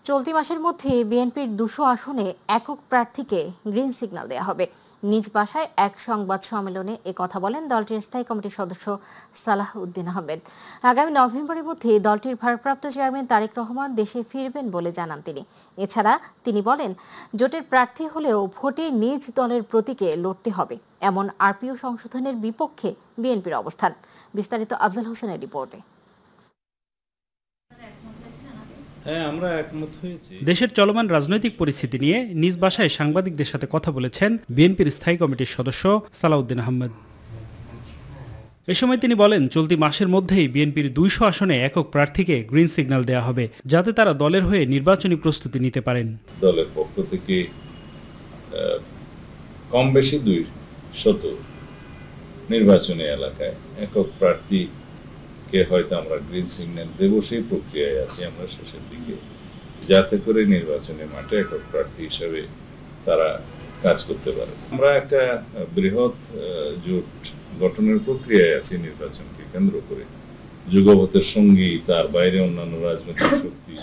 চলতি মাসের মধ্যে বিএনপির 200 আসনে একক প্রার্থীকে গ্রিন সিগন্যাল দেওয়া হবে। নিজ বাসায় এক সংবাদ সম্মেলনে কথা বলেন দলটির স্থায়ী কমিটির সদস্য সালাহ উদ্দিন আহমেদ। আগামী নভেম্বরের মধ্যে দলটির ভারপ্রাপ্ত চেয়ারম্যান তারেক রহমান দেশে ফিরবেন বলে জানান তিনি। এছাড়া তিনি বলেন, জোটের প্রার্থী হলেও ভোটে নিজ দলের প্রতীকে লড়তে হবে, এমন আরপিও সংশোধনের বিপক্ষে বিএনপির অবস্থান। বিস্তারিত আফজাল হোসেনের রিপোর্টে। দেশের চলমান রাজনৈতিক পরিস্থিতি নিয়ে নিজ বাসায় সাংবাদিকদের সাথে কথা বলেছেন বিএনপির স্থায়ী কমিটির সদস্য সালাহ উদ্দিন আহমেদ। এ সময় তিনি বলেন, চলতি মাসের মধ্যেই বিএনপির 200 আসনে একক প্রার্থীকে গ্রিন সিগন্যাল দেওয়া হবে, যাতে তারা দলের হয়ে নির্বাচনী প্রস্তুতি নিতে পারেন। দলের পক্ষ থেকে কম বেশি 200 নির্বাচনী এলাকায় একক প্রার্থী কে হয়তো আমরা গ্রিন সিগন্যাল দেব, সেই প্রক্রিয়ায় আছি আমরা শেষের দিকে, যাতে করে নির্বাচনী মাঠে একক প্রার্থী হিসেবে তারা কাজ করতে পারে। আমরা একটা বৃহৎ জোট গঠনের প্রক্রিয়ায় আছি নির্বাচনকে কেন্দ্র করে। যুগপথের সঙ্গী, তার বাইরে অন্যান্য রাজনৈতিক শক্তি,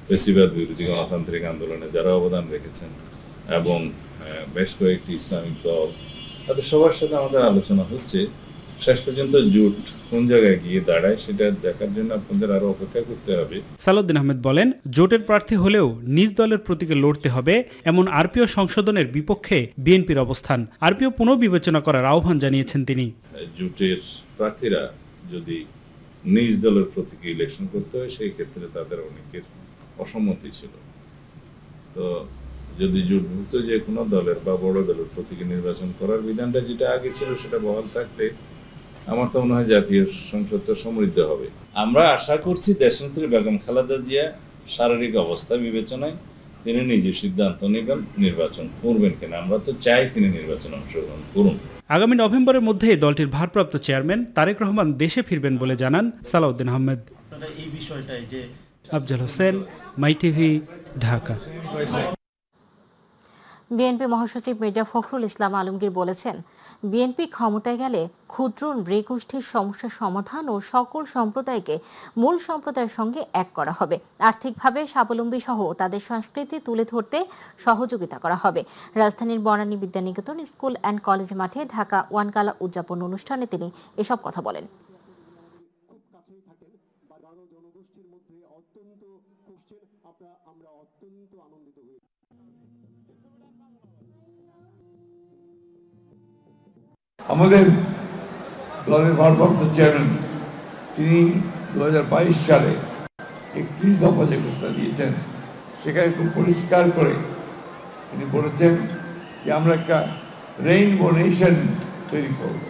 ফ্যাসিবাদ বিরোধী গণতান্ত্রিক আন্দোলনে যারা অবদান রেখেছেন এবং বেশ কয়েকটি ইসলামিক দল, তাদের সবার সাথে আমাদের আলোচনা হচ্ছে। শেষ পর্যন্ত জোট কোন জায়গায় গিয়ে দাঁড়ায় সেটা দেখার জন্য আপনাদের আরো অপেক্ষা করতে হবে। সালাউদ্দিন আহমেদ বলেন, জোটের প্রার্থী হলেও নিজ দলের প্রতীকে লড়তে হবে, এমন আরপিও সংশোধনের বিপক্ষে বিএনপির অবস্থান। আরপিও পুনর্বিবেচনা করার আহ্বান জানিয়েছেন তিনি। জোটের প্রার্থীরা যদি নিজ দলের প্রতীকে ইলেকশন করতে হয়, সেই ক্ষেত্রে তাদের অনেকের অসম্মতি ছিল। তো যদি জোটভুক্ত যে কোনো দলের বা বড় দলের প্রতীকে নির্বাচন করার বিধানটা যেটা আগে ছিল সেটা বহাল থাকলে আমার তো মনে হয় জাতীয় সংসদটা সমৃদ্ধ হবে। আমরা আশা করছি দেশনেত্রী বেগম খালেদা জিয়া শারীরিক অবস্থা বিবেচনায় তিনি নিজে সিদ্ধান্ত নেবেন নির্বাচন করবেন কিনা। আমরা তো চাই তিনি নির্বাচনে অংশগ্রহণ করুন। আগামী নভেম্বরের মধ্যে দলটির ভারপ্রাপ্ত চেয়ারম্যান তারেক রহমান দেশে ফিরবেন বলে জানান সালাহ উদ্দিন আহমেদ। আফজাল হোসেন, মাই টিভি, ঢাকা। বিএনপি মহাসচিব মির্জা ফখরুল ইসলাম আলমগীর বলেছেন, বিএনপি ক্ষমতায় গেলে ক্ষুদ্র নৃগোষ্ঠীর সমস্যার সমাধান ও সকল সম্প্রদায়কে মূল সম্প্রদায়ের সঙ্গে এক করা হবে। আর্থিকভাবে স্বাবলম্বী সহ তাদের সংস্কৃতি তুলে ধরতে সহযোগিতা করা হবে। রাজধানীর Banani Vidyaniketan school and college মাঠে ঢাকা ওয়ানকালা উদযাপন অনুষ্ঠানে তিনি এসব কথা বলেন। আমাদের দলের ভারপ্রাপ্ত চেয়ারম্যান তিনি 2022 সালে 31 দফা যে ঘোষণা দিয়েছেন, সেখানে খুব পরিষ্কার করে তিনি বলেছেন যে আমরা একটা রেইনবো নেশন তৈরি করব,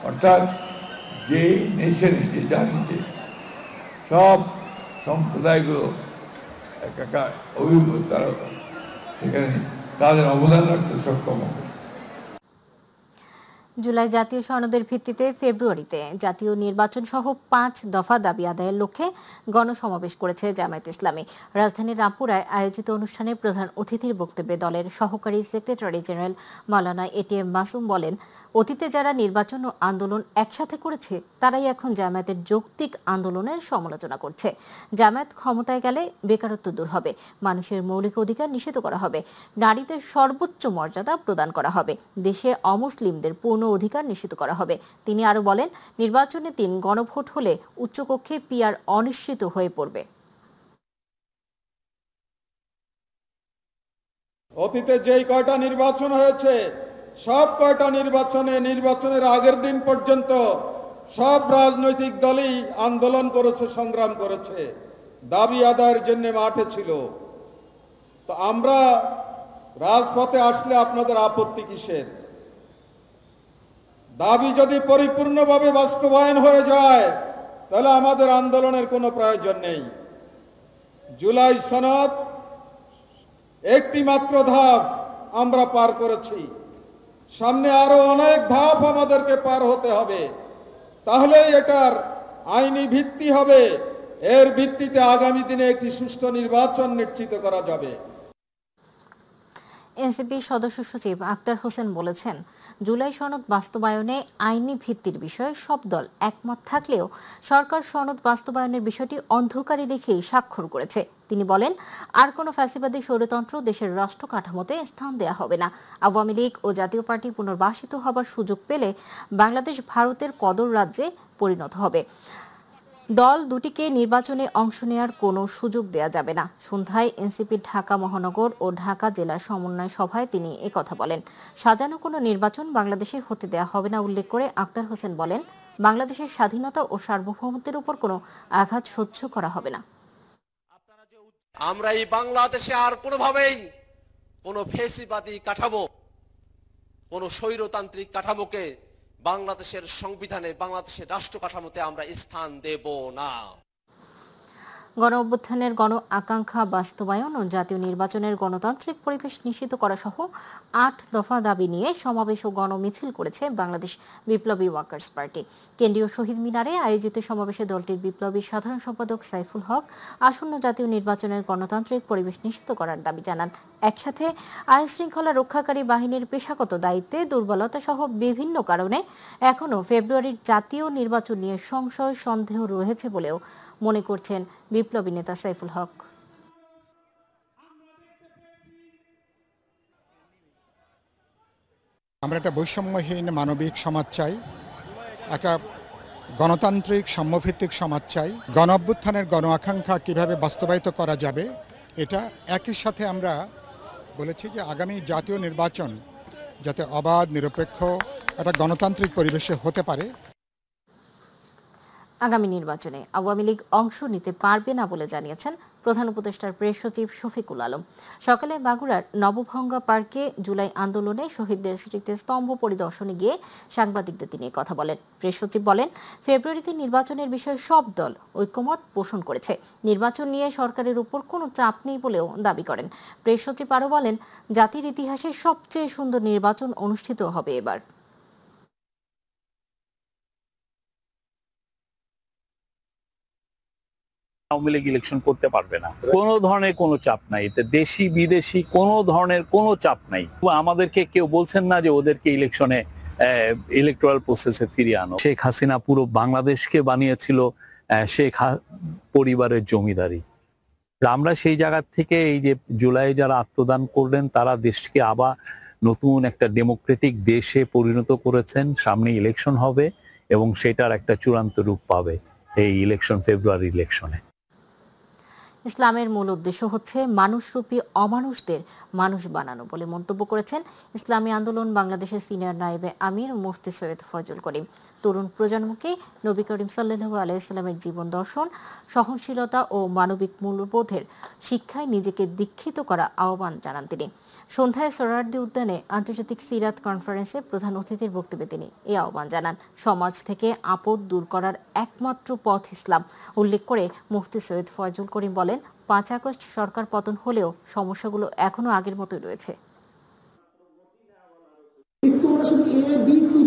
অর্থাৎ যে নেশনে, যে জাতিতে সব সম্প্রদায়গুলো একাকার অভিভূত, তারা সেখানে তাদের অবদান রাখতে সক্ষম হবে। জুলাই জাতীয় সনদের ভিত্তিতে ফেব্রুয়ারিতে জাতীয় নির্বাচন সহ 5 দফা দাবি আদায়ের লক্ষ্যে গণসমাবেশ করেছে জামায়াতে ইসলামী। রাজধানীর রামপুরায় আয়োজিত অনুষ্ঠানে প্রধান অতিথির বক্তব্যে দলের সহকারী সেক্রেটারি জেনারেল মাওলানা এটিএম মাসুম বলেন, অতীতে যারা নির্বাচন ও আন্দোলন একসাথে করেছে তারাই এখন জামায়াতের যৌক্তিক আন্দোলনের সমালোচনা করছে। জামায়াত ক্ষমতায় গেলে বেকারত্ব দূর হবে, মানুষের মৌলিক অধিকার নিশ্চিত করা হবে, নারীদের সর্বোচ্চ মর্যাদা প্রদান করা হবে, দেশে অমুসলিমদের পূর্ণ অধিকার নিশ্চিত করা হবে। তিনি আরো বলেন, নির্বাচনে 3 গণভোট হলে উচ্চকক্ষে পিআর অনিশ্চিত হয়ে পড়বে। অতীতে যেই কয়টা নির্বাচন হয়েছে, সব কয়টা নির্বাচনের আগের দিন পর্যন্ত সব রাজনৈতিক দলই আন্দোলন করেছে, সংগ্রাম করেছে, দাবি আদায়ের জন্য মাঠে ছিল। তো আমরা রাজপথে আসলে আপনাদের আপত্তি কিসের? দাবি যদি পরিপূর্ণভাবে বাস্তবায়ন হয়ে যায় তাহলে আমাদের আন্দোলনের কোনো প্রয়োজন নেই। জুলাই সনদ একটি মাত্র ধাপ আমরা পার করেছি, সামনে আরো অনেক ধাপ আমাদেরকে পার হতে হবে, তাহলে এটার আইনি ভিত্তি হবে, এর ভিত্তিতে আগামী দিনে একটি সুষ্ঠু নির্বাচন নিশ্চিত করা যাবে। এনসিপি সদস্য সচিব আক্তার হোসেন বলেছেন, জুলাই সনদ বাস্তবায়নে আইনি ভিত্তির বিষয়ে সব দল একমত থাকলেও সরকার সনদ বাস্তবায়নের বিষয়টি অন্ধকারে রেখেই স্বাক্ষর করেছে। তিনি বলেন, আর কোনো ফ্যাসিবাদী স্বৈরতন্ত্র দেশের রাষ্ট্র কাঠামোতে স্থান দেয়া হবে না। আওয়ামী লীগ ও জাতীয় পার্টি পুনর্বাসিত হবার সুযোগ পেলে বাংলাদেশ ভারতের কদর রাজ্যে পরিণত হবে। দল দুটিকে নির্বাচনে অংশ নেওয়ার কোনো সুযোগ দেয়া যাবে না। সন্ধ্যায় এনসিপির ঢাকা মহানগর ও ঢাকা জেলার সমন্বয় সভায় তিনি একথা বলেন। সাজানো কোনো নির্বাচন বাংলাদেশে হতে দেয়া হবে না উল্লেখ করে আক্তার হোসেন বলেন, বাংলাদেশের স্বাধীনতা ও সার্বভৌমত্বের উপর কোনো আঘাত সহ্য করা হবে না। আমরা এই বাংলাদেশে আর কোনোভাবেই কোনো ফ্যাসিবাদী কাঠামো, কোনো স্বৈরতান্ত্রিক কাঠামোকে বাংলাদেশের সংবিধানে, বাংলাদেশের রাষ্ট্র কাঠামোতে আমরা স্থান দেব না। গণ অভ্যুত্থানের গণ আকাঙ্ক্ষা বাস্তবায়ন ও জাতীয় নির্বাচনের গণতান্ত্রিক পরিবেশ নিশ্চিত করা সহ ৮ দফা দাবি নিয়ে সমাবেশ ও গণমিছিল করেছে বাংলাদেশ বিপ্লবী ওয়ার্কার্স পার্টি। কেন্দ্রীয় শহীদ মিনারে আয়োজিত সমাবেশে দলটির বিপ্লবী সাধারণ সম্পাদক সাইফুল হক আসন্ন জাতীয় নির্বাচনের গণতান্ত্রিক পরিবেশ নিশ্চিত করার দাবি জানান। একসাথে আইন শৃঙ্খলা রক্ষাকারী বাহিনীর পেশাগত দায়িত্বে দুর্বলতা সহ বিভিন্ন কারণে এখনও ফেব্রুয়ারির জাতীয় নির্বাচন নিয়ে সংশয় সন্দেহ রয়েছে বলেও মনে করছেন বিপ্লবী নেতা সাইফুল হক। আমরা একটা বৈষম্যহীন মানবিক সমাজ চাই, একটা গণতান্ত্রিক সাম্যভিত্তিক সমাজ চাই। গণ অভ্যুত্থানের গণ আকাঙ্ক্ষা কীভাবে বাস্তবায়িত করা যাবে, এটা একই সাথে আমরা বলেছি যে আগামী জাতীয় নির্বাচন যাতে অবাধ, নিরপেক্ষ, একটা গণতান্ত্রিক পরিবেশে হতে পারে। আগামী নির্বাচনে আওয়ামী লীগ অংশ নিতে পারবে না বলে জানিয়েছেন প্রধান উপদেষ্টার প্রেস সচিব শফিকুল আলম। সকালে মাগুরার নবভঙ্গা পার্কে জুলাই আন্দোলনে শহীদদের স্মৃতিস্তম্ভ পরিদর্শনে গিয়ে সাংবাদিকদের তিনি কথা বলেন। প্রেস সচিব বলেন, ফেব্রুয়ারিতে নির্বাচনের বিষয়ে সব দল ঐক্যমত পোষণ করেছে। নির্বাচন নিয়ে সরকারের উপর কোনো চাপ নেই বলেও দাবি করেন। প্রেস সচিব আরও বলেন, জাতির ইতিহাসে সবচেয়ে সুন্দর নির্বাচন অনুষ্ঠিত হবে এবার। আওয়ামী লীগ ইলেকশন করতে পারবে না, কোনো ধরনের কোনো চাপ নাই, এতে দেশি বিদেশি কোনো ধরনের কোনো চাপ নাই। আমাদেরকে কেউ বলছেন না যে ওদেরকে ইলেকশনে ইলেকটোরাল প্রসেসে ফিরিয়ে আনো। শেখ হাসিনা পুরো বাংলাদেশকে বানিয়েছিল শেখ পরিবারের জমিদারি। আমরা সেই জায়গা থেকে এই যে জুলাই যারা আত্মদান করলেন তারা দেশকে আবার নতুন একটা ডেমোক্রেটিক দেশে পরিণত করেছেন। সামনে ইলেকশন হবে এবং সেটার একটা চূড়ান্ত রূপ পাবে এই ইলেকশন, ফেব্রুয়ারি ইলেকশনে। ইসলামের মূল উদ্দেশ্য হচ্ছে মানুষরূপী অমানুষদের মানুষ বানানো বলে মন্তব্য করেছেন ইসলামী আন্দোলন বাংলাদেশের সিনিয়র নায়েবে আমির মুফতি সৈয়দ ফজল করিম। তরুণ প্রজন্মকে নবী করিম সাল্লাল্লাহু আলাইহি ওয়াসাল্লামের জীবন দর্শন, সহনশীলতা ও মানবিক মূল্যবোধের শিক্ষায় নিজেকে দীক্ষিত করা আহ্বান জানান তিনি। সন্ধ্যায় সোহরাওয়ার্দী উদ্যানে আন্তর্জাতিক সিরাত কনফারেন্সে প্রধান অতিথির বক্তব্যে তিনি এই আহ্বান জানান। সমাজ থেকে আপদ দূর করার একমাত্র পথ ইসলাম উল্লেখ করে মুফতি সৈয়দ ফজল করিম বলেন, 5 আগস্ট সরকার পতন হলেও সমস্যাগুলো এখনো আগের মতোই রয়েছে।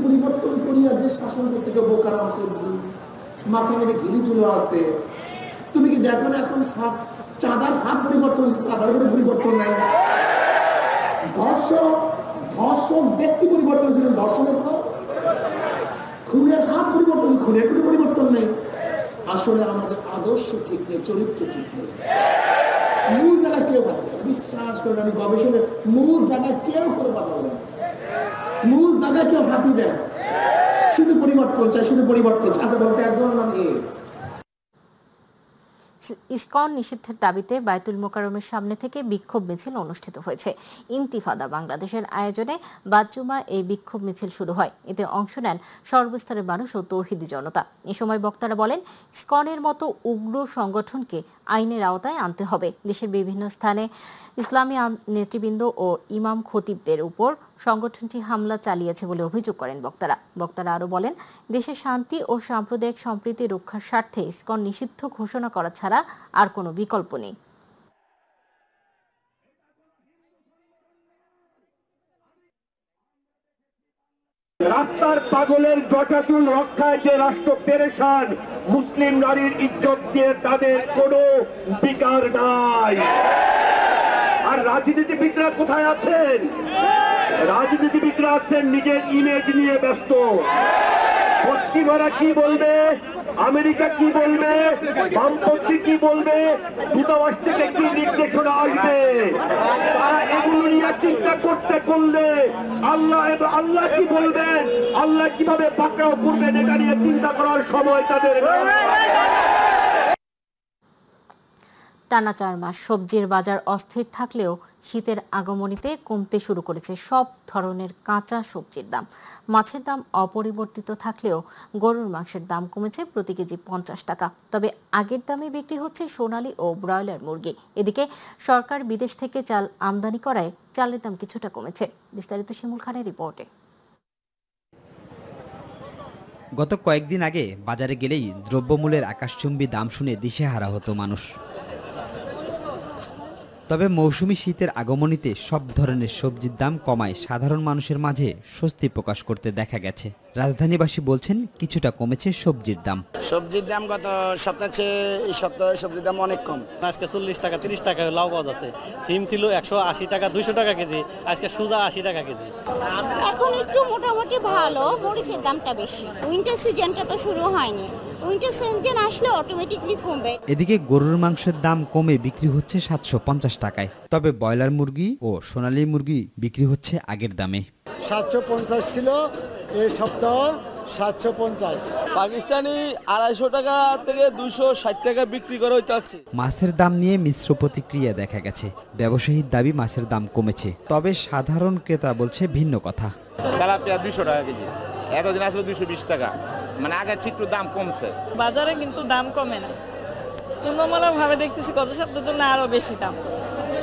পরিবর্তন করিয়া দেশ শাসন করতে গিয়ে বোকার মাসের মাথা মেরে ঘিলি তুলে আসতে, তুমি কি দেখো না এখন চাঁদার হাত পরিবর্তন হচ্ছে, চাঁদার করে পরিবর্তন নাই। ধর্ষণ ব্যক্তি পরিবর্তন ছিল, ধর্ষণের হাত, খুনের হাত পরিবর্তন, খুনের কোনো পরিবর্তন নেই। আসলে আমাদের আদর্শ ঠিক নেই, চরিত্র ঠিক নেই। মূল জায়গায় কেউ পাবে, বিশ্বাস করেন আমি গবেষণের মূল জায়গায় কেউ করে পাবে না, মূল জায়গায় কেউ হাতি দেন। শুধু পরিবর্তন চাই, শুধু পরিবর্তন চাই। বলতে একজন নাম ইসকন নিষিদ্ধের দাবিতে বায়তুল মোকাররমের সামনে থেকে বিক্ষোভ মিছিল অনুষ্ঠিত হয়েছে। ইন্তিফাদা বাংলাদেশের আয়োজনে বাদ-জুমা এই বিক্ষোভ মিছিল শুরু হয়। এতে অংশ নেন সর্বস্তরের মানুষ ও তৌহিদি জনতা। এ সময় বক্তারা বলেন, ইসকনের মতো উগ্র সংগঠনকে আইনের আওতায় আনতে হবে। দেশের বিভিন্ন স্থানে ইসলামী নেতৃবৃন্দ ও ইমাম খতিবদের উপর সংগঠনটি হামলা চালিয়েছে বলে অভিযোগ করেন বক্তারা আরও বলেন, দেশে শান্তি ও সাম্প্রদায়িক সম্প্রীতি রক্ষার স্বার্থে ইসকন নিষিদ্ধ ঘোষণা করা ছাড়া আর কোনো বিকল্প নেই। রাস্তার পাগলের জটাচুল রক্ষায় যে রাষ্ট্র পেরেশান, মুসলিম নারীর ইজ্জত দিয়ে তাদের কোনো বিকার নাই। আর রাজনীতিবিদরা কোথায় আছেন? রাজনীতিবিদরা আছেন নিজের ইমেজ নিয়ে ব্যস্ত। পশ্চিমারা কি বলবে, আমেরিকা কি বলবে, বামপন্থী কি বলবে, দূতাবাস থেকে কি নির্দেশনা আসবে, তারা এগুলো নিয়ে চিন্তা করলে আল্লাহ কি বলবেন, আল্লাহ কিভাবে পাকড়াও করবেন, এটা নিয়ে চিন্তা করার সময় তাদের। টানা 4 মাস সবজির বাজার অস্থির থাকলেও শীতের আগমনীতে কমতে শুরু করেছে সব ধরনের কাঁচা সবজির দাম। মাছের দাম অপরিবর্তিত থাকলেও গরুর মাংসের দাম কমেছে প্রতি কেজি 50 টাকা। তবে আগের দামে বিক্রি হচ্ছে সোনালী ও ব্রয়লার মুরগি। এদিকে সরকার বিদেশ থেকে চাল আমদানি করায় চালের দাম কিছুটা কমেছে। বিস্তারিত শিমুল খানের রিপোর্টে। গত কয়েকদিন আগে বাজারে গেলেই দ্রব্যমূল্যের আকাশচুম্বী দাম শুনে দিশেহারা হতো মানুষ। তবে মৌসুমি শীতের আগমনীতে সব ধরনের সবজির দাম কমায় সাধারণ মানুষের মাঝে স্বস্তি প্রকাশ করতে দেখা গেছে। রাজধানীবাসী বলছেন কিছুটা কমেছে সবজির দাম। সবজির দাম গত সপ্তাহে চেয়ে এই সপ্তাহে সবজির দাম অনেক কম। আজকে 40 টাকা 30 টাকা লাউ পাওয়া যাচ্ছে। সিম ছিল 180 টাকা 200 টাকা কেজি, আজকে সুজা 80 টাকা কেজি। এখন একটু মোটামুটি ভালো, মরিচের দামটা বেশি। উইন্টার সিজনটা তো শুরু হয়নি, উইন্টার সিজন আসলে অটোমেটিকলি কমবে। এদিকে গরুর মাংসের দাম কমে বিক্রি হচ্ছে 750 টাকায়। তবে ব্রয়লার মুরগি ও সোনালী মুরগি বিক্রি হচ্ছে আগের দামে। 750 ছিল, এই সপ্তাহ 750। পাকিস্তানি 250 টাকা থেকে 260 টাকা বিক্রি করা হচ্ছে। মাছের দাম নিয়ে মিশ্র প্রতিক্রিয়া দেখা গেছে। ব্যবসায়ীর দাবি মাছের দাম কমেছে, তবে সাধারণ ক্রেতা বলছে ভিন্ন কথা। তেলাপিয়া 200 টাকা কেজি, এতদিন আসলে 220 টাকা, মানে আগের একটু দাম কমছে। বাজারে কিন্তু দাম কমে না, তুলনামূলকভাবে দেখতেছি গত সপ্তাহে তো না আরো বেশি দাম।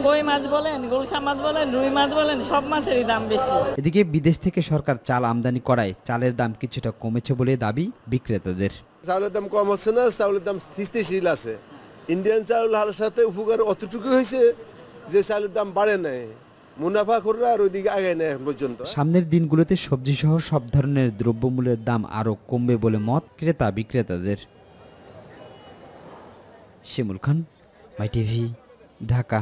কই মাছ বলেন, গুলশা মাছ বলেন, রুই মাছ বলেন, সব মাছেরই দাম বেশি। এদিকে বিদেশ থেকে সরকার চাল আমদানি করায় চালের দাম কিছুটা কমেছে বলে দাবি বিক্রেতাদের। চাউলের দাম কম হচ্ছে না, চাউলের দাম স্থিতিশীল আছে। ইন্ডিয়ান চাউল হালের সাথে উপকার অতটুকু হয়েছে যে চাউলের দাম বাড়ে নাই, মুনাফা করে আর ওইদিকে আগায় নেয় এখন পর্যন্ত। সামনের দিনগুলোতে সবজি সহ সব ধরনের দ্রব্যমূল্যের দাম আরও কমবে বলে মত ক্রেতা বিক্রেতাদের। শিমুল খান, মাইটিভি, ঢাকা।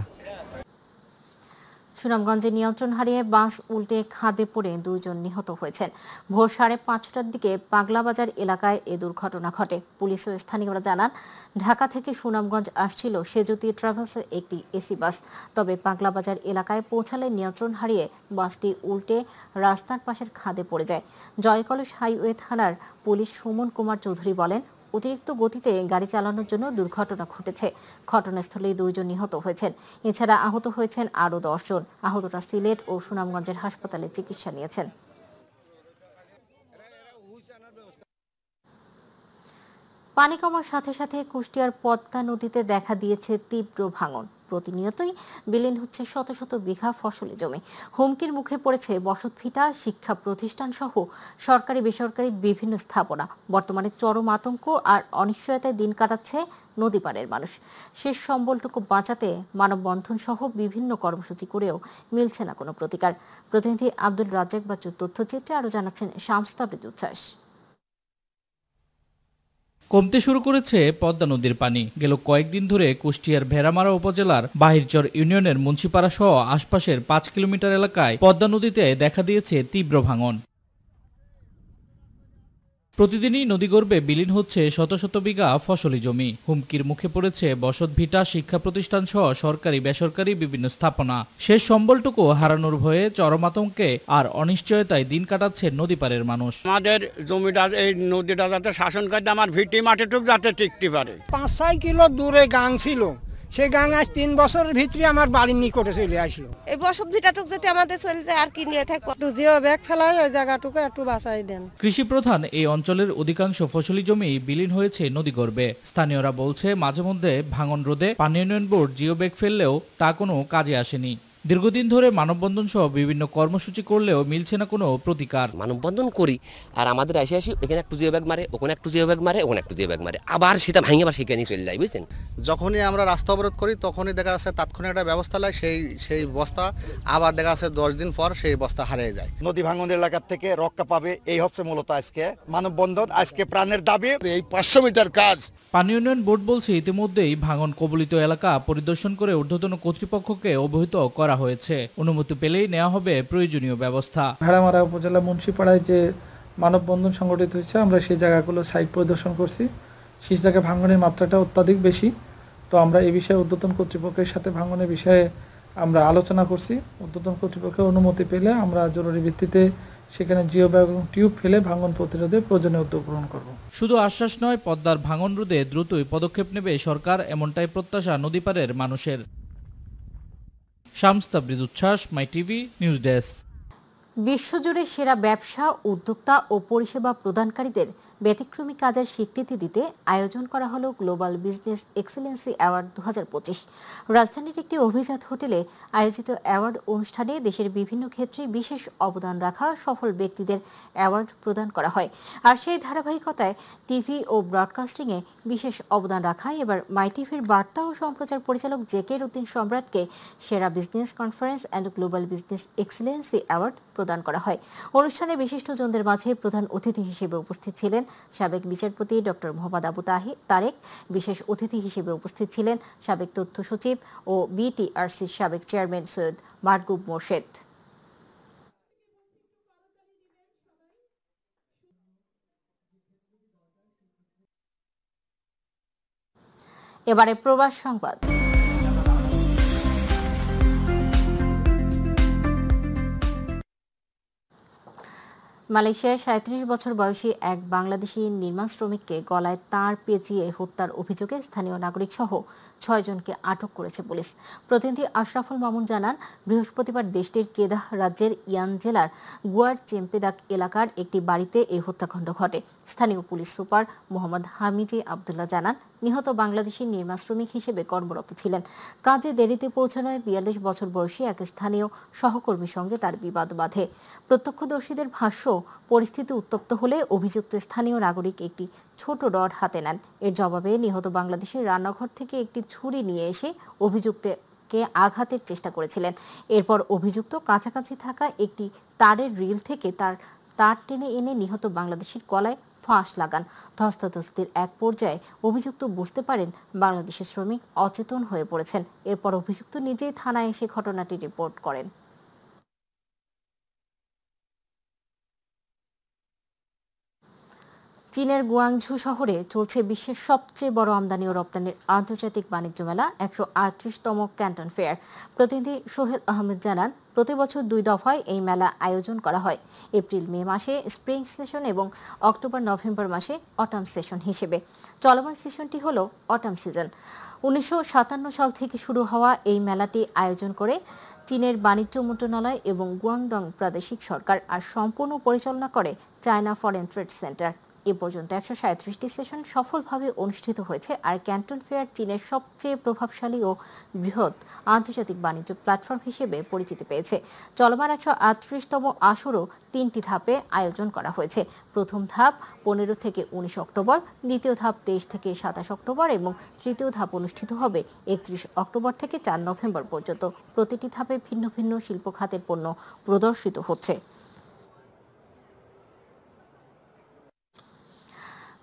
সুনামগঞ্জে নিয়ন্ত্রণ হারিয়ে বাস উল্টে খাদে পড়ে 2 জন নিহত হয়েছেন। ভোর 5:30টার দিকে পাগলাবাজার এলাকায় এ দুর্ঘটনা ঘটে। পুলিশ ও স্থানীয়রা জানান, ঢাকা থেকে সুনামগঞ্জ আসছিল সেজুতি ট্রাভেলসের একটি এসি বাস। তবে পাগলাবাজার এলাকায় পৌঁছালে নিয়ন্ত্রণ হারিয়ে বাসটি উল্টে রাস্তার পাশের খাদে পড়ে যায়। জয়কলস হাইওয়ে থানার পুলিশ সুমন কুমার চৌধুরী বলেন, অতিরিক্ত গতিতে গাড়ি চালানোর জন্য দুর্ঘটনা ঘটেছে। ঘটনাস্থলেই 2 জন নিহত হয়েছেন। এছাড়া আহত হয়েছেন আরও 10 জন। আহতরা সিলেট ও সুনামগঞ্জের হাসপাতালে চিকিৎসা নিয়েছেন। পানি কমার সাথে সাথে কুষ্টিয়ার পদ্মা নদীতে দেখা দিয়েছে তীব্র ভাঙন। প্রতিনিয়তই বিলীন হচ্ছে শত শত বিঘা ফসলি জমি। হুমকির মুখে পড়েছে বসতভিটা, শিক্ষা প্রতিষ্ঠান সহ সরকারি বেসরকারি বিভিন্ন স্থাপনা। বর্তমানে চরম আতঙ্ক আর অনিশ্চয়তায় দিন কাটাচ্ছে নদীপাড়ের মানুষ। শেষ সম্বলটুকু বাঁচাতে মানববন্ধন সহ বিভিন্ন কর্মসূচি করেও মিলছে না কোনো প্রতিকার। প্রতিনিধি আব্দুল রাজ্জাক বাচ্চুর তথ্যচিত্রে আরও জানাচ্ছেন শামস তাবরিজ উচ্ছ্বাস। কমতে শুরু করেছে পদ্মা নদীর পানি। গেল কয়েকদিন ধরে কুষ্টিয়ার ভেড়ামারা উপজেলার বাহিরচর ইউনিয়নের মুন্সিপাড়া সহ আশপাশের 5 কিলোমিটার এলাকায় পদ্মা নদীতে দেখা দিয়েছে তীব্র ভাঙন। প্রতিদিনই নদীগর্ভে বিলীন হচ্ছে শত শত বিঘা ফসলি জমি। হুমকির মুখে পড়েছে বসতভিটা, শিক্ষা প্রতিষ্ঠান সহ সরকারি বেসরকারি বিভিন্ন স্থাপনা। শেষ সম্বলটুকু হারানোর ভয়ে চরম আতঙ্কে আর অনিশ্চয়তায় দিন কাটাচ্ছে নদীপাড়ের মানুষ। আমাদের জমিটা, এই নদীটা যাতে শাসন করে আমার ভিটি মাটিটুক যাতে টিকতে পারে। 5-6 কিলো দূরে গাং ছিল, সেই গাং আজ 3 বছরের ভিতরে আমার বাড়ির নিকটে চলে আসলো। এই বসত ভিটাটুক যদি আমাদের চলে যায় আর কি নিয়ে থাকবো। একটু জিও ব্যাগ ফেলাই ওই জায়গাটুকু একটু বাঁচাই দেন। কৃষি প্রধান এই অঞ্চলের অধিকাংশ ফসলি জমি বিলীন হয়েছে নদীগর্ভে। স্থানীয়রা বলছে, মাঝে মধ্যে ভাঙন রোধে পানি উন্নয়ন বোর্ড জিও ব্যাগ ফেললেও তা কোনো কাজে আসেনি। দীর্ঘদিন ধরে মানববন্ধন সহ বিভিন্ন কর্মসূচি করলেও মিলছে না কোনো প্রতিকার। মানববন্ধন করি আর আমাদের আসি এখানে একটু জিও ব্যাগ মারে, ওখানে একটু জিও ব্যাগ মারে, ওখানে একটু জিও ব্যাগ মারে, আবার সেটা ভাঙে আবার সেখানেই চলে যায়, বুঝছেন। যখনই আমরা রাস্তা অবরোধ করি তখনই দেখা যাচ্ছে তাৎক্ষণিক একটা ব্যবস্থা লাগে, সেই বস্তা আবার দেখা যাচ্ছে 10 দিন পর সেই বস্তা হারিয়ে যায়। নদী ভাঙনের এলাকার থেকে রক্ষা পাবে, এই হচ্ছে মূলত আজকে মানববন্ধন, আজকে প্রাণের দাবি। এই 500 মিটার কাজ পানি উন্নয়ন বোর্ড বলছে ইতিমধ্যেই ভাঙন কবলিত এলাকা পরিদর্শন করে ঊর্ধ্বতন কর্তৃপক্ষকে অবহিত করা করা হয়েছে। অনুমতি পেলেই নেওয়া হবে প্রয়োজনীয় ব্যবস্থা। ভেড়ামারা উপজেলা মুন্সিপাড়ায় যে মানববন্ধন সংগঠিত হয়েছে, আমরা সেই জায়গাগুলো সাইট পরিদর্শন করছি। সেই জায়গায় ভাঙনের মাত্রাটা অত্যাধিক বেশি। তো আমরা এই বিষয়ে ঊর্ধ্বতন কর্তৃপক্ষের সাথে ভাঙনের বিষয়ে আমরা আলোচনা করছি। ঊর্ধ্বতন কর্তৃপক্ষের অনুমতি পেলে আমরা জরুরি ভিত্তিতে সেখানে জিও ব্যাগ এবং টিউব ফেলে ভাঙন প্রতিরোধে প্রয়োজনীয় উদ্যোগ গ্রহণ করব। শুধু আশ্বাস নয়, পদ্মার ভাঙন রোধে দ্রুতই পদক্ষেপ নেবে সরকার, এমনটাই প্রত্যাশা নদীপাড়ের মানুষের। শামস তাবরিজ উচ্ছ্বাস, মাই টিভি নিউজ ডেস্ক। বিশ্বজুড়ে সেরা ব্যবসা, উদ্যোক্তা ও পরিষেবা প্রদানকারীদের ব্যতিক্রমী কাজের স্বীকৃতি দিতে আয়োজন করা হলো গ্লোবাল বিজনেস এক্সেলেন্সি অ্যাওয়ার্ড 2025। রাজধানীর একটি অভিজাত হোটেলে আয়োজিত অ্যাওয়ার্ড অনুষ্ঠানে দেশের বিভিন্ন ক্ষেত্রে বিশেষ অবদান রাখা সফল ব্যক্তিদের অ্যাওয়ার্ড প্রদান করা হয়। আর সেই ধারাবাহিকতায় টিভি ও ব্রডকাস্টিংয়ে বিশেষ অবদান রাখায় এবার মাই টিভির বার্তা ও সম্প্রচার পরিচালক জেকের উদ্দিন সম্রাটকে সেরা business conference and global business Excellency award প্রদান করা হয়। অনুষ্ঠানে বিশিষ্টজনদের মাঝে প্রধান অতিথি হিসেবে উপস্থিত ছিলেন সাবেক বিচারপতি ডক্টর মোহাম্মদ আবু তারেক। বিশেষ অতিথি হিসেবে উপস্থিত ছিলেন সাবেক তথ্য সচিব ও বিটিআরসির সাবেক চেয়ারম্যান সৈয়দ মাহবুব মোর্শেদ। এবারে প্রবাস সংবাদ। মালয়েশিয়ায় 37 বছর বয়সী এক বাংলাদেশি নির্মাণ শ্রমিককে গলায় তার পেঁচিয়ে হত্যার অভিযোগে স্থানীয় নাগরিক সহ 6 জনকে আটক করেছে পুলিশ। প্রতিনিধি আশরাফুল মামুন জানান, বৃহস্পতিবার দেশটির কেদাহ রাজ্যের ইয়ান জেলার গুয়ার চেম্পেদাক এলাকার একটি বাড়িতে এই হত্যাকাণ্ড ঘটে। স্থানীয় পুলিশ সুপার মোহাম্মদ হামিজি আবদুল্লাহ জানান, নিহত বাংলাদেশি নির্মাণ শ্রমিক হিসেবে কর্মরত ছিলেন। কাজে দেরিতে পৌঁছানোয় 42 বছর বয়সী এক স্থানীয় সহকর্মীর সঙ্গে তার বিবাদ বাধে। প্রত্যক্ষদর্শীদের ভাষ্য, পরিস্থিতি উত্তপ্ত হলে অভিযুক্ত স্থানীয় নাগরিক একটি ছোট রড হাতে নেন। এর জবাবে নিহত বাংলাদেশের রান্নাঘর থেকে একটি ছুরি নিয়ে এসে অভিযুক্তকে আঘাতের চেষ্টা করেছিলেন। এরপর অভিযুক্ত কাছাকাছি থাকা একটি তারের রিল থেকে তার টেনে এনে নিহত বাংলাদেশের গলায় ফাঁস লাগান। ধস্তাধস্তির এক পর্যায়ে অভিযুক্ত বুঝতে পারেন বাংলাদেশের শ্রমিক অচেতন হয়ে পড়েছেন। এরপর অভিযুক্ত নিজেই থানায় এসে ঘটনাটি রিপোর্ট করেন। চীনের গুয়াংঝু শহরে চলছে বিশ্বের সবচেয়ে বড় আমদানি ও রপ্তানির আন্তর্জাতিক বাণিজ্য মেলা 138তম ক্যান্টন ফেয়ার। প্রতিনিধি সোহেল আহমেদ জানান, প্রতি বছর 2 দফায় এই মেলা আয়োজন করা হয়। এপ্রিল-মে মাসে স্প্রিং সেশন এবং অক্টোবর-নভেম্বর মাসে অটাম সেশন হিসেবে। চলমান সেশনটি হল অটাম সিজন। 1957 সাল থেকে শুরু হওয়া এই মেলাটি আয়োজন করে চীনের বাণিজ্য মন্ত্রণালয় এবং গুয়াংডং প্রাদেশিক সরকার, আর সম্পূর্ণ পরিচালনা করে চায়না ফরেন ট্রেড সেন্টার। এ পর্যন্ত 137টি সেশন সফলভাবে অনুষ্ঠিত হয়েছে। আর ক্যান্টন ফেয়ার চীনের সবচেয়ে প্রভাবশালী ও বৃহৎ আন্তর্জাতিক বাণিজ্য প্ল্যাটফর্ম হিসেবে পরিচিতি পেয়েছে। চলমান 138তম আসরও 3টি ধাপে আয়োজন করা হয়েছে। প্রথম ধাপ 15 থেকে 19 অক্টোবর, দ্বিতীয় ধাপ 23 থেকে 27 অক্টোবর এবং তৃতীয় ধাপ অনুষ্ঠিত হবে 31 অক্টোবর থেকে 4 নভেম্বর পর্যন্ত। প্রতিটি ধাপে ভিন্ন ভিন্ন শিল্প খাতের পণ্য প্রদর্শিত হচ্ছে।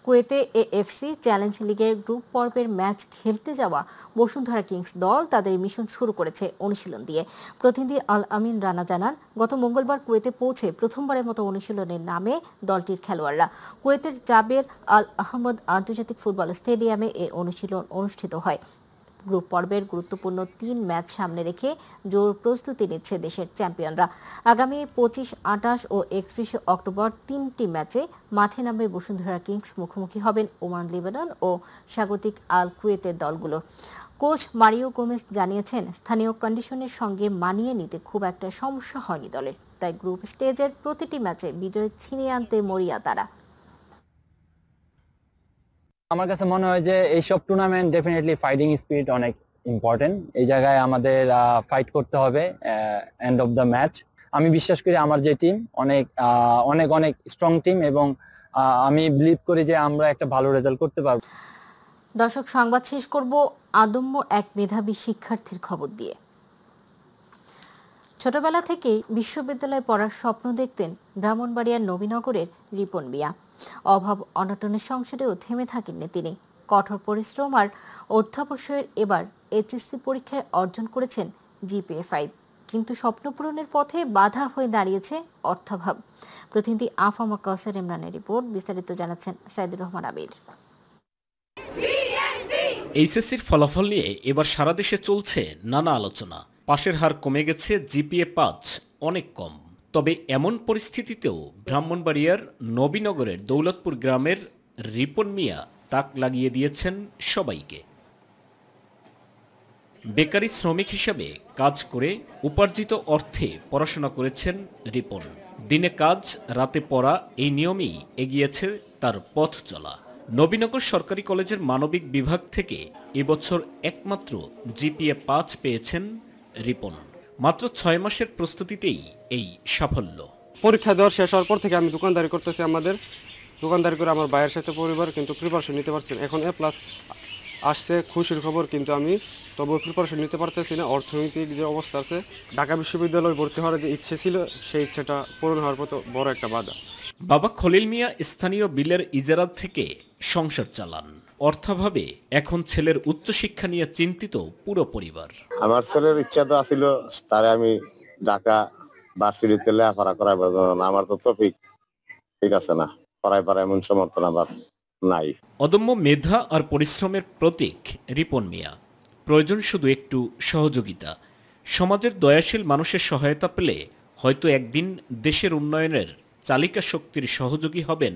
কুয়েতে এএফসি চ্যালেঞ্জ লিগের গ্রুপ পর্বের ম্যাচ খেলতে যাওয়া বসুন্ধরা কিংস দল তাদের মিশন শুরু করেছে অনুশীলন দিয়ে। প্রতিনিধি আল আমিন রানা জানান, গত মঙ্গলবার কুয়েতে পৌঁছে প্রথমবারের মতো অনুশীলনের নামে দলটির খেলোয়াড়রা। কুয়েতের জাবের আল আহমদ আন্তর্জাতিক ফুটবল স্টেডিয়ামে এই অনুশীলন অনুষ্ঠিত হয়। গ্রুপ পর্বের গুরুত্বপূর্ণ 3 ম্যাচ সামনে রেখে জোর প্রস্তুতি নিচ্ছে দেশের চ্যাম্পিয়নরা। আগামী 25, 28 ও 31 অক্টোবর 3টি ম্যাচে মাঠে নামবে বসুন্ধরা কিংস। মুখোমুখি হবেন ওমান, লেবানন ও স্বাগতিক আল কুয়েতের দলগুলো। কোচ মারিও গোমেজ জানিয়েছেন, স্থানীয় কন্ডিশনের সঙ্গে মানিয়ে নিতে খুব একটা সমস্যা হয়নি দলের। তাই গ্রুপ স্টেজের প্রতিটি ম্যাচে বিজয় ছিনিয়ে আনতে মরিয়া তারা। আমার কাছে মনে হয় যে এইসব টুর্নামেন্ট ডেফিনেটলি ফাইটিং স্পিরিট অনেক ইম্পর্টেন্ট। এই জায়গায় আমাদের ফাইট করতে হবে এন্ড অফ দ্য ম্যাচ। আমি বিশ্বাস করি আমার যে টিম অনেক অনেক অনেক স্ট্রং টিম এবং আমি বিলিভ করি যে আমরা একটা ভালো রেজাল্ট করতে পারবো। দর্শক, সংবাদ শেষ করব আদম্য এক মেধাবী শিক্ষার্থীর খবর দিয়ে। ছোটবেলা থেকেই বিশ্ববিদ্যালয়ে পড়ার স্বপ্ন দেখতেন ব্রাহ্মণবাড়িয়ার নবীনগরের রিপন মিয়া। অভাব অনটনের সংসারেও থেমে থাকেননি তিনি। কঠোর পরিশ্রম আর অধ্যাবসায়ের এবার এইচএসসি পরীক্ষায় অর্জন করেছেন জিপিএ 5। কিন্তু স্বপ্ন পূরণের পথে বাধা হয়ে দাঁড়িয়েছে অর্থাভাব। প্রতিনিধি আফামা কাউসার ইমরানের রিপোর্ট, বিস্তারিত জানাচ্ছেন সাইদুর রহমান আবির। এইচএসসির ফলাফল নিয়ে এবার সারা দেশে চলছে নানা আলোচনা। পাশের হার কমে গেছে, জিপিএ 5 অনেক কম। তবে এমন পরিস্থিতিতেও ব্রাহ্মণবাড়িয়ার নবীনগরের দৌলতপুর গ্রামের রিপন মিয়া তাক লাগিয়ে দিয়েছেন সবাইকে। বেকারি শ্রমিক হিসাবে কাজ করে উপার্জিত অর্থে পড়াশোনা করেছেন রিপন। দিনে কাজ, রাতে পড়া, এই নিয়মেই এগিয়েছে তার পথ চলা। নবীনগর সরকারি কলেজের মানবিক বিভাগ থেকে এবছর একমাত্র জিপিএ 5 পেয়েছেন রিপন। মাত্র 6 মাসের প্রস্তুতিতেই এই সাফল্য। পরীক্ষা দেওয়ার শেষ হওয়ার পর থেকে আমি দোকানদারি করতেছি। আমাদের দোকানদারি করে আমার ভাইয়ের সাথে পরিবার, কিন্তু প্রিপারেশন নিতে পারছি না। এখন A+ আসছে, খুশির খবর, কিন্তু আমি তবুও প্রিপারেশন নিতে পারতেছি না। অর্থনৈতিক যে অবস্থা আছে, ঢাকা বিশ্ববিদ্যালয়ে ভর্তি হওয়ার যে ইচ্ছে ছিল, সেই ইচ্ছেটা পূরণ হওয়ার মতো বড় একটা বাধা। বাবা খলিল মিয়া স্থানীয় বিলের ইজারা থেকে সংসার চালান। অর্থাভাবে এখন ছেলের উচ্চশিক্ষা নিয়ে চিন্তিত পুরো পরিবার। আমার ছেলের ইচ্ছা তো ছিল তারে আমি ঢাকা ভার্সিটিতে লেখাপড়া করাবো, আমার তো ঠিক আছে না, পড়াই এমন সমর্থন আবার নাই। অদম্য মেধা আর পরিশ্রমের প্রতীক রিপন মিয়া। প্রয়োজন শুধু একটু সহযোগিতা। সমাজের দয়াশীল মানুষের সহায়তা পেলে হয়তো একদিন দেশের উন্নয়নের চালিকা শক্তির সহযোগী হবেন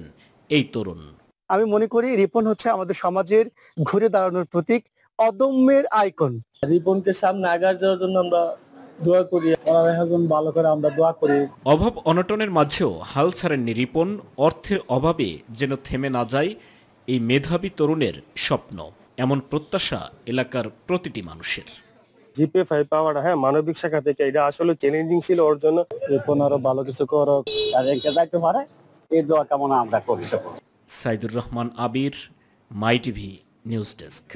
এই তরুণ। আমি মনে করি রিপন হচ্ছে আমাদের সমাজের ঘুরে দাঁড়ানোর প্রতীক, অদম্যের আইকন। রিপনকে সামনে আগার যাওয়ার জন্য আমরা দোয়া করি, ভালো করে আমরা দোয়া করি। অভাব অনটনের মাঝেও হাল ছাড়েননি রিপন। অর্থের অভাবে যেন থেমে না যায় এই মেধাবী তরুণের স্বপ্ন, এমন প্রত্যাশা এলাকার প্রতিটি মানুষের। জিপিএ 5 পাওয়াটা মানবিক শাখা থেকে এটা আসলে চ্যালেঞ্জিং ছিল ওর জন্য। রিপন আরো ভালো কিছু করো, যাইতে পারে, এই দোয়া কামনা আমরা করি। সাইদুর রহমান আবির, মাই টিভি নিউজ ডেস্ক।